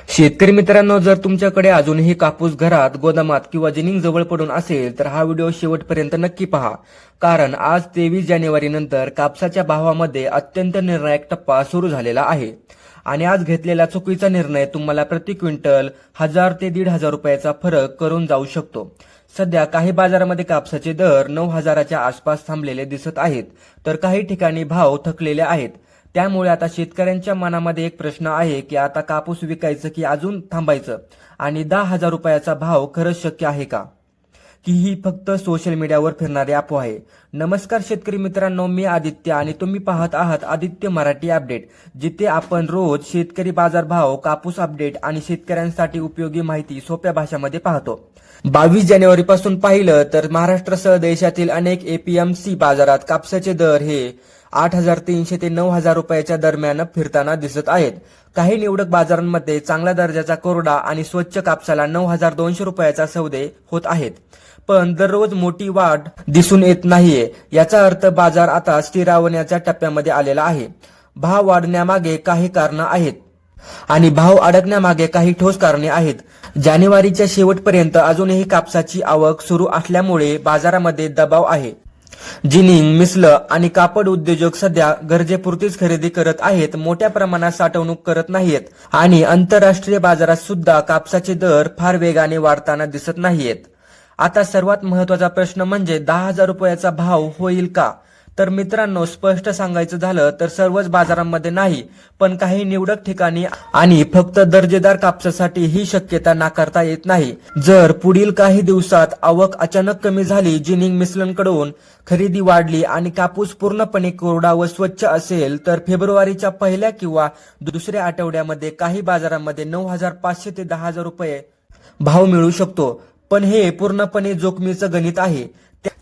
शेतकरी मित्रांनो, जर तुमच्याकडे अजूनही कापूस घरात, गोदामात किंवा जिनिंग जवळ पडून असेल तर हा व्हिडिओ शेवटपर्यंत नक्की पहा. कारण आज 23 जानेवारी नंतर कापसाच्या भावामध्ये अत्यंत निर्णायक टप्पा सुरू झालेला आहे. आणि आज घेतलेला चुकीचा निर्णय तुम्हाला प्रति क्विंटल 1000 ते 1500 रुपयाचा फरक करून जाऊ शकतो. सध्या काही बाजारामध्ये कापसाचे दर 9000च्या आसपास थांबलेले दिसत आहेत, तर काही ठिकाणी भाव थकलेले आहेत. त्यामुळे आता शेतकऱ्यांच्या मनामध्ये एक प्रश्न आहे की आता कापूस विकायचं की अजून थांबायचं, आणि 10,000 रुपयाचा भाव खरंच शक्य आहे का, की ही फक्त सोशल मीडियावर फिरणारी अफवा आहे. नमस्कार शेतकरी मित्रांनो, मी आदित्य आणि तुम्ही पाहत आहात आदित्य मराठी अपडेट, जिथे आपण रोज शेतकरी बाजारभाव, कापूस अपडेट आणि शेतकऱ्यांसाठी उपयोगी माहिती सोप्या भाषेमध्ये पाहतो. 22 जानेवारी पासून पाहिलं तर महाराष्ट्रासह देशातील अनेक एपीएमसी बाजारात कापसाचे दर हे 8,300 ते 9,000 रुपयाच्या दरम्यान फिरताना दिसत आहेत. काही निवडक बाजारांमध्ये चांगल्या दर्जाचा कोरडा आणि स्वच्छ कापसाला 9,200 रुपयाचा सौदे होत आहेत. पण दररोज मोठी वाढ दिसून येत नाहीये. याचा अर्थ बाजार आता स्थिरावण्याच्या टप्प्यामध्ये आलेला आहे. भाव वाढण्यामागे काही कारणं आहेत आणि भाव अडकण्यामागे काही ठोस कारणे आहेत. जानेवारीच्या शेवटपर्यंत अजूनही कापसाची आवक सुरू असल्यामुळे बाजारामध्ये दबाव आहे. जिनिंग, मिसलं आणि कापड उद्योजक सध्या गरजेपुरतीच खरेदी करत आहेत, मोठ्या प्रमाणात साठवणूक करत नाहीत. आणि आंतरराष्ट्रीय बाजारात सुद्धा कापसाचे दर फार वेगाने वाढताना दिसत नाहीयेत. आता सर्वात महत्वाचा प्रश्न म्हणजे 10,000 रुपयाचा भाव होईल का? तर मित्रांनो, स्पष्ट सांगायचं झालं तर सर्वच बाजारांमध्ये नाही, पण काही निवडक ठिकाणी आणि फक्त दर्जेदार कापसासाठी ही शक्यता नाकारता येत नाही. जर पुढील काही दिवसात आवक अचानक कमी झाली, जिनिंग मिसलांकडून खरेदी वाढली आणि कापूस पूर्णपणे कोरडा व स्वच्छ असेल तर फेब्रुवारीच्या पहिल्या किंवा दुसऱ्या आठवड्यामध्ये काही बाजारांमध्ये 9,500 ते 10,000 रुपये भाव मिळू शकतो. पण हे पूर्णपणे जोखमीचं गणित आहे.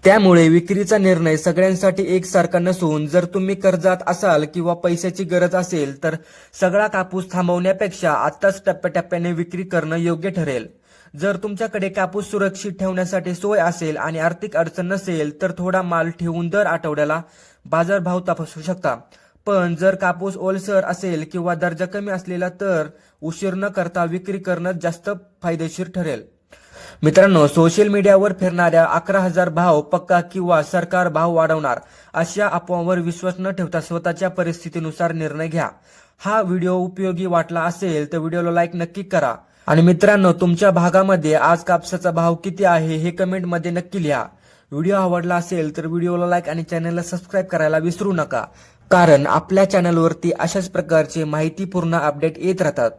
त्यामुळे विक्रीचा निर्णय सगळ्यांसाठी एकसारखा नसून जर तुम्ही कर्जात असाल किंवा पैशाची गरज असेल तर सगळा कापूस थांबवण्यापेक्षा आत्ताच टप्प्याटप्प्याने विक्री करणं योग्य ठरेल. जर तुमच्याकडे कापूस सुरक्षित ठेवण्यासाठी सोय असेल आणि आर्थिक अडचण नसेल तर थोडा माल ठेवून दर आठवड्याला बाजारभाव तपासू शकता. पण जर कापूस ओलसर असेल किंवा दर्जा कमी असलेला तर उशीर न करता विक्री करणं जास्त फायदेशीर ठरेल. मित्रांनो, सोशल मीडियावर फिरणाऱ्या 11,000 भाव पक्का किंवा सरकार भाव वाढवणार अशा अफवांवर विश्वास न ठेवता स्वतःच्या परिस्थितीनुसार निर्णय घ्या. हा व्हिडिओ उपयोगी वाटला असेल तर व्हिडिओला लाईक नक्की करा. आणि मित्रांनो, तुमच्या भागामध्ये आज कापसाचा भाव किती आहे हे कमेंटमध्ये नक्की लिहा. व्हिडिओ आवडला असेल तर व्हिडिओला लाईक आणि चॅनलला सबस्क्राईब करायला विसरू नका, कारण आपल्या चॅनलवरती अशाच प्रकारचे माहितीपूर्ण अपडेट येत राहतात.